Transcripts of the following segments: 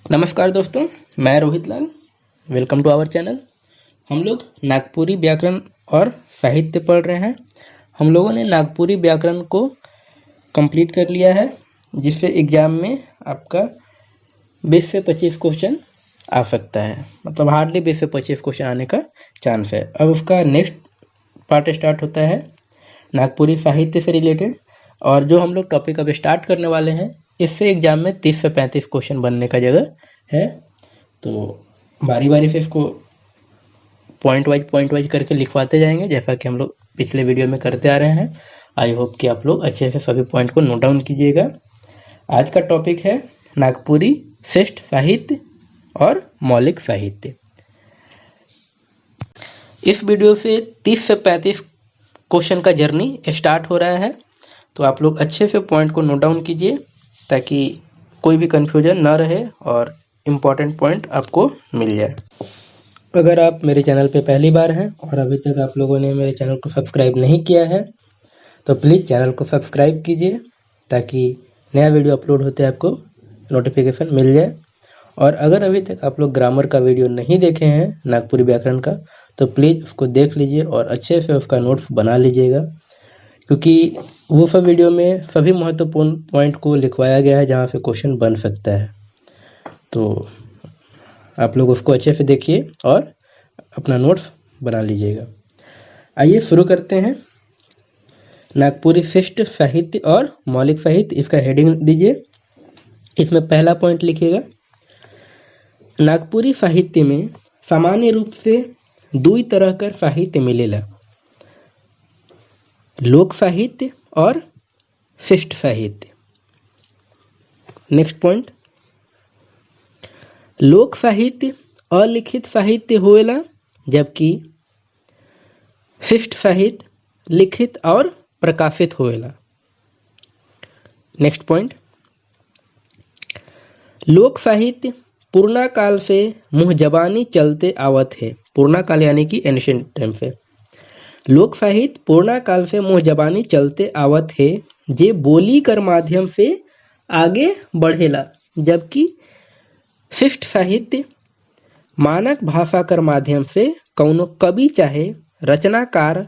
नमस्कार दोस्तों, मैं Rohit Lal. Welcome to our channel. हम लोग नागपुरी व्याकरण और साहित्य पढ़ रहे हैं। हम लोगों ने नागपुरी व्याकरण को कंप्लीट कर लिया है, जिससे एग्जाम में आपका 20 से 25 क्वेश्चन आ सकता है। मतलब हार्डली 20 से 25 क्वेश्चन आने का चांस है। अब उसका नेक्स्ट पार्ट स्टार्ट होता है नागपुरी साहित्य से रिलेटेड, और जो हम लोग टॉपिक अब स्टार्ट करने वाले हैं, इससे एग्जाम में 30 से 35 क्वेश्चन बनने का जगह है। तो बारी बारी से इसको पॉइंट वाइज करके लिखवाते जाएंगे, जैसा कि हम लोग पिछले वीडियो में करते आ रहे हैं। आई होप कि आप लोग अच्छे से सभी पॉइंट को नोट डाउन कीजिएगा। आज का टॉपिक है नागपुरी श्रेष्ठ साहित्य और मौलिक साहित्य। इस वीडियो से 30 से 35 क्वेश्चन का जर्नी स्टार्ट हो रहा है, तो आप लोग अच्छे से पॉइंट को नोट डाउन कीजिए ताकि कोई भी कंफ्यूजन ना रहे और इम्पोर्टेंट पॉइंट आपको मिल जाए। अगर आप मेरे चैनल पे पहली बार हैं और अभी तक आप लोगों ने मेरे चैनल को सब्सक्राइब नहीं किया है, तो प्लीज़ चैनल को सब्सक्राइब कीजिए ताकि नया वीडियो अपलोड होते ही आपको नोटिफिकेशन मिल जाए। और अगर अभी तक आप लोग ग्रामर का वीडियो नहीं देखे हैं नागपुरी व्याकरण का, तो प्लीज़ उसको देख लीजिए और अच्छे से उसका नोट्स बना लीजिएगा, क्योंकि वो सब वीडियो में सभी महत्वपूर्ण पॉइंट को लिखवाया गया है जहाँ से क्वेश्चन बन सकता है। तो आप लोग उसको अच्छे से देखिए और अपना नोट्स बना लीजिएगा। आइए शुरू करते हैं। नागपुरी श्रेष्ठ साहित्य और मौलिक साहित्य, इसका हेडिंग दीजिए। इसमें पहला पॉइंट लिखिएगा, नागपुरी साहित्य में सामान्य रूप से दो तरह का साहित्य मिलेला, लोक साहित्य और शिष्ट साहित्य। नेक्स्ट पॉइंट, लोक साहित्य अलिखित साहित्य होएला, जबकि शिष्ट साहित्य लिखित और प्रकाशित होएला। नेक्स्ट पॉइंट, लोक साहित्य पुराना काल से मुँह जबानी चलते आवत है। पुराना काल यानी कि एंशिएंट टाइम से। लोक साहित्य पुराना काल से मुँह जबानी चलते आवत है, जे बोली कर माध्यम से आगे बढ़ेला, जबकि शिष्ट साहित्य मानक भाषा कर माध्यम से कौनो कवि चाहे रचनाकार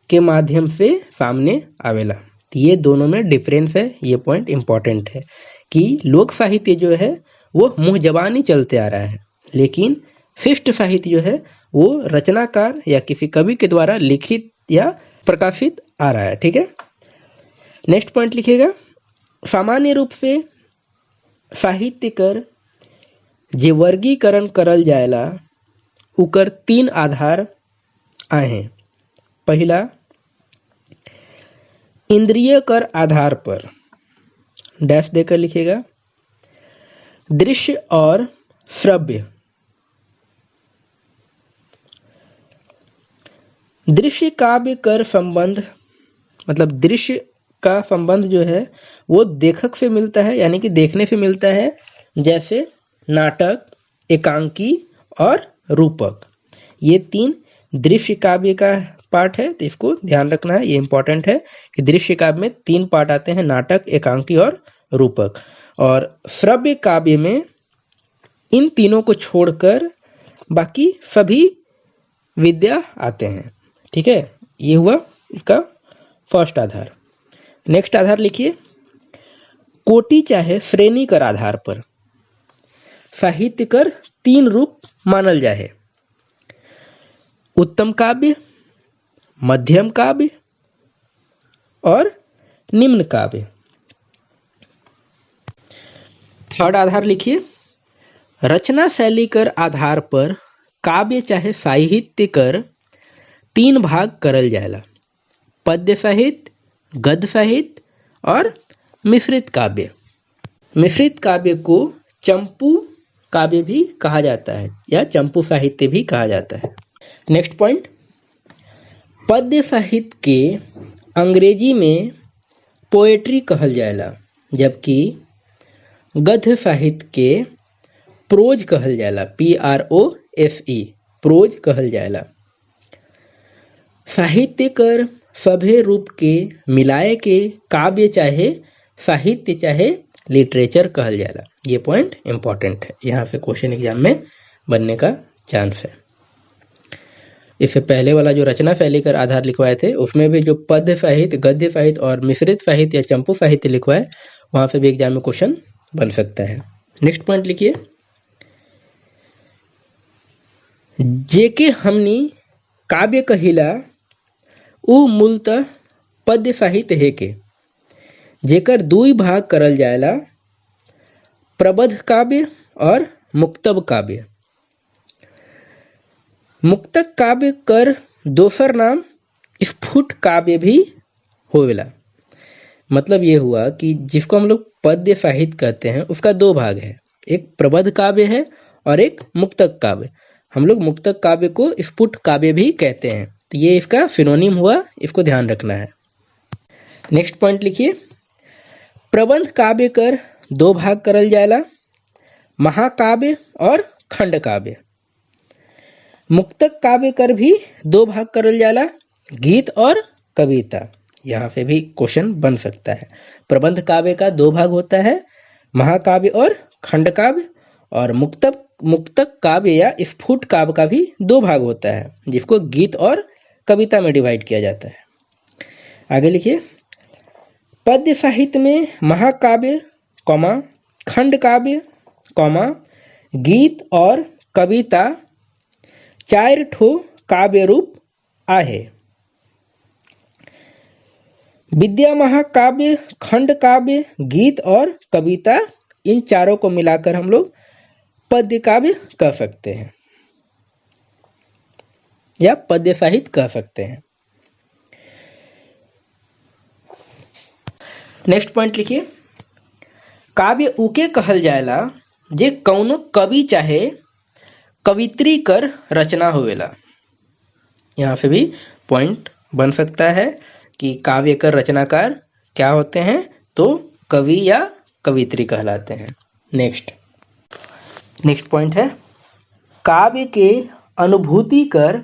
के माध्यम से सामने आवेला। तो ये दोनों में डिफरेंस है। ये पॉइंट इंपॉर्टेंट है कि लोक साहित्य जो है वो मुँह जबानी चलते आ रहा है, लेकिन शिष्ट साहित्य जो है वो रचनाकार या किसी कवि के द्वारा लिखित या प्रकाशित आ रहा है। ठीक है। नेक्स्ट पॉइंट लिखिएगा, सामान्य रूप से साहित्य कर जे वर्गीकरण करल जाएला उकर 3 आधार आए हैं। पहला, इंद्रिय कर आधार पर, डैश देकर लिखिएगा, दृश्य और श्रव्य। दृश्य काव्य कर संबंध, मतलब दृश्य का संबंध जो है वो देखक से मिलता है, यानी कि देखने से मिलता है, जैसे नाटक, एकांकी और रूपक। ये 3 दृश्य काव्य का पार्ट है, तो इसको ध्यान रखना है। ये इंपॉर्टेंट है कि दृश्य काव्य में 3 पार्ट आते हैं, नाटक, एकांकी और रूपक। और श्रव्य काव्य में इन तीनों को छोड़कर बाकी सभी विद्या आते हैं। ठीक है, ये हुआ इसका फर्स्ट आधार। नेक्स्ट आधार लिखिए, कोटि चाहे श्रेणी कर आधार पर साहित्य कर 3 रूप मानल जाए, उत्तम काव्य, मध्यम काव्य और निम्न काव्य। थर्ड आधार लिखिए, रचना शैली कर आधार पर काव्य चाहे साहित्य कर 3 भाग करल जाएला, पद्य साहित्य, गद्य साहित्य और मिश्रित काव्य। मिश्रित काव्य को चंपू काव्य भी कहा जाता है या चंपू साहित्य भी कहा जाता है। नेक्स्ट पॉइंट, पद्य साहित्य के अंग्रेजी में पोएट्री कहल जाएला, जबकि गद्य साहित्य के प्रोज कहल जाएला, PROSE, प्रोज कहल जाएला। साहित्य कर सभे रूप के मिलाए के काव्य चाहे साहित्य चाहे लिटरेचर कहल जाला। ये पॉइंट इंपॉर्टेंट है, यहाँ पे क्वेश्चन एग्जाम में बनने का चांस है। इससे पहले वाला जो रचना शैली कर आधार लिखवाए थे उसमें भी जो पद्य साहित्य, गद्य साहित्य और मिश्रित साहित्य या चंपू साहित्य लिखवाए, वहां से भी एग्जाम में क्वेश्चन बन सकता है। नेक्स्ट पॉइंट लिखिए, जेके हमनी काव्य कहिला उ मूलतः पद्य साहित्य है के, जेकर दुई भाग करल जाएला, प्रबंध काव्य और मुक्तक काव्य। मुक्तक काव्य कर दोसर नाम स्फुट काव्य भी होवेला। मतलब ये हुआ कि जिसको हम लोग पद्य साहित्य कहते हैं उसका दो भाग है, एक प्रबंध काव्य है और एक मुक्तक काव्य। हम लोग मुक्तक काव्य को स्फुट काव्य भी कहते हैं, तो ये इसका सिनोनिम हुआ, इसको ध्यान रखना है। नेक्स्ट पॉइंट लिखिए, प्रबंध काव्य कर दो भाग करल जाएला, महाकाव्य और खंड काव्य। मुक्तक काव्य कर भी दो भाग करल जाला, गीत और कविता। यहाँ से भी क्वेश्चन बन सकता है। प्रबंध काव्य का दो भाग होता है, महाकाव्य और खंड काव्य, और मुक्तक काव्य या स्फुट काव्य का भी दो भाग होता है, जिसको गीत और कविता में डिवाइड किया जाता है। आगे लिखिए, पद्य साहित्य में महाकाव्य, खंड काव्य, गीत और कविता चार ठो काव्य रूप आहे। विद्या महाकाव्य, खंड काव्य, गीत और कविता, इन चारों को मिलाकर हम लोग पद्य काव्य कह सकते हैं या पद्य साहित्य कह सकते हैं। नेक्स्ट पॉइंट लिखिए, काव्य उके कहल जाएला जे कौनो कवि चाहे कवित्री कर रचना होवेला। यहाँ से भी पॉइंट बन सकता है कि काव्य कर रचनाकार क्या होते हैं, तो कवि या कवित्री कहलाते हैं। नेक्स्ट पॉइंट है, काव्य के अनुभूति कर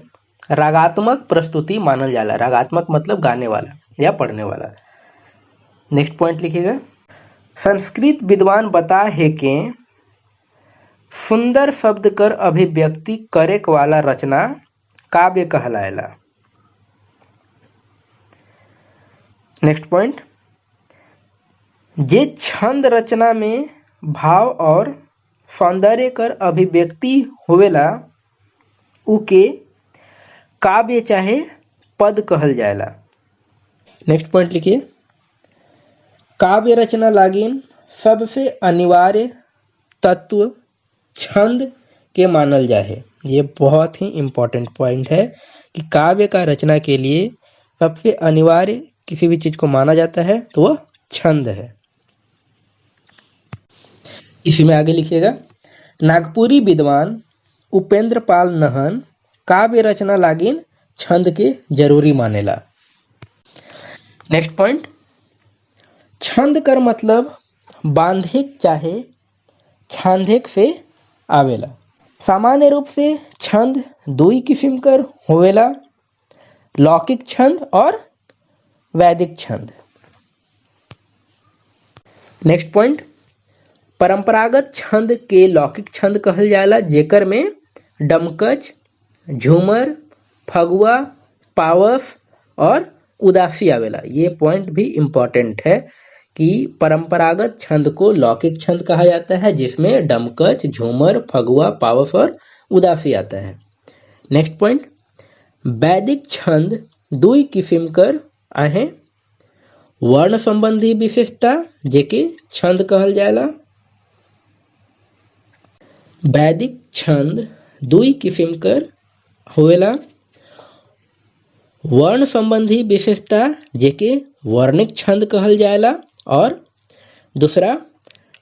रागात्मक प्रस्तुति मानल जाला। रागात्मक मतलब गाने वाला या पढ़ने वाला। नेक्स्ट पॉइंट लिखिएगा, संस्कृत विद्वान बता है कि सुंदर शब्द कर अभिव्यक्ति करे वाला रचना काव्य कहलाएला। नेक्स्ट पॉइंट, जे छंद रचना में भाव और सौंदर्य कर अभिव्यक्ति होवेला उके काव्य चाहे पद कहल जाएला। नेक्स्ट पॉइंट लिखिए, काव्य रचना लागिन सबसे अनिवार्य तत्व छंद के मानल जाए। ये बहुत ही इंपॉर्टेंट पॉइंट है कि काव्य का रचना के लिए सबसे अनिवार्य किसी भी चीज को माना जाता है तो वह छंद है। इसी में आगे लिखिएगा, नागपुरी विद्वान उपेंद्र पाल नहन काव्य रचना लागिन छंद के जरूरी मानेला। नेक्स्ट पॉइंट, छंद कर मतलब बांधिक चाहे छांधिक से आवेला। सामान्य रूप से छंद दुई किस्म कर होवेला, लौकिक छंद और वैदिक छंद। नेक्स्ट पॉइंट, परंपरागत छंद के लौकिक छंद कहल जाला, जेकर में डमकच, झूमर, फगुआ, पावस और उदासी आवेला। ये पॉइंट भी इंपॉर्टेंट है कि परंपरागत छंद को लौकिक छंद कहा जाता है, जिसमें डमकच, झूमर, फगुआ, पावस और उदासी आता है। नेक्स्ट पॉइंट, वैदिक छंद दुई किस्म कर आहे, वर्ण संबंधी विशेषता जेके छंद कहल जाएला। वैदिक छंद दुई किस्म कर होवेला, वर्ण संबंधी विशेषता जेके वर्णिक छंद कहल जाएला, और दूसरा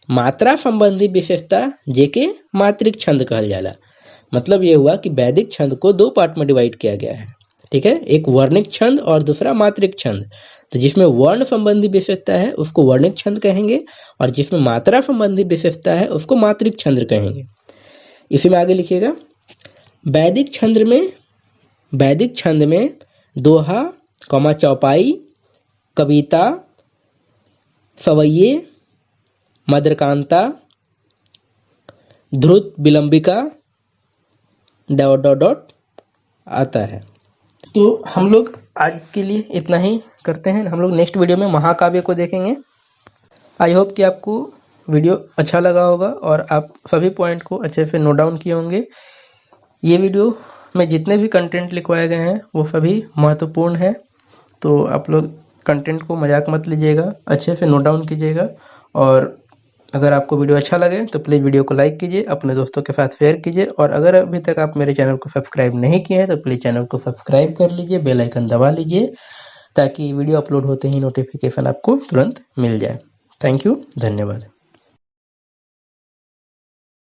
मात्रा संबंधी विशेषता जेके मात्रिक छंद कहल जाएला। मतलब ये हुआ कि वैदिक छंद को दो पार्ट में डिवाइड किया गया है, ठीक है, एक वर्णिक छंद और दूसरा मात्रिक छंद। तो जिसमें वर्ण संबंधी विशेषता है उसको वर्णिक छंद कहेंगे, और जिसमें मात्रा संबंधी विशेषता है उसको मात्रिक छंद कहेंगे। इसी में आगे लिखिएगा, वैदिक छंद में दोहा, चौपाई, कविता, सवैये, मद्रकांता, ध्रुत विलंबिका डॉट डॉट डॉट आता है। तो हम लोग आज के लिए इतना ही करते हैं। हम लोग नेक्स्ट वीडियो में महाकाव्य को देखेंगे। आई होप कि आपको वीडियो अच्छा लगा होगा और आप सभी पॉइंट को अच्छे से नोट डाउन किए होंगे। ये वीडियो में जितने भी कंटेंट लिखवाए गए हैं वो सभी महत्वपूर्ण है, तो आप लोग कंटेंट को मजाक मत लीजिएगा, अच्छे से नोट डाउन कीजिएगा। और अगर आपको वीडियो अच्छा लगे तो प्लीज़ वीडियो को लाइक कीजिए, अपने दोस्तों के साथ शेयर कीजिए, और अगर अभी तक आप मेरे चैनल को सब्सक्राइब नहीं किए हैं तो प्लीज़ चैनल को सब्सक्राइब कर लीजिए, बेल आइकन दबा लीजिए, ताकि वीडियो अपलोड होते ही नोटिफिकेशन आपको तुरंत मिल जाए। थैंक यू, धन्यवाद।